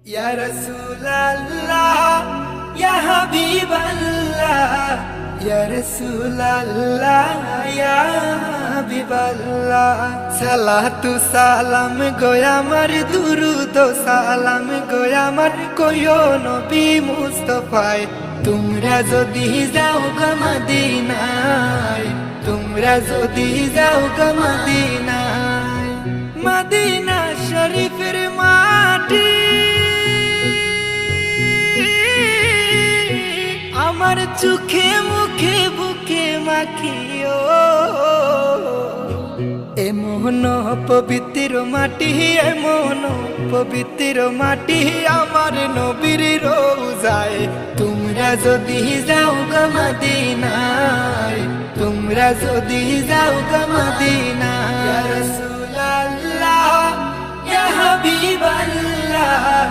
ইয়া রাসূলুল্লাহ ইয়া হাবিবাল্লাহ ইয়া রাসূলুল্লাহ ইয়া হাবিবাল্লাহ সালাতু সালাম গো আমার দুরুদ সালাম গো আমার কইও নবী মুস্তাফায় তোমরা যদি যাও গো মদিনায় তোমরা যদি যাও গো মদিনায় মদিনা শরীফের মাটি আমার চোখে মুখে বুকে মাখিও এমন পবিত্র মাটি এমন পবিত্র মাটি আমার নবীর রোজায় তোমরা যদি যাও গো মদিনায় তোমরা যদি যাও গো মদিনায় ইয়া রাসূলুল্লাহ ইয়া হাবিবাল্লাহ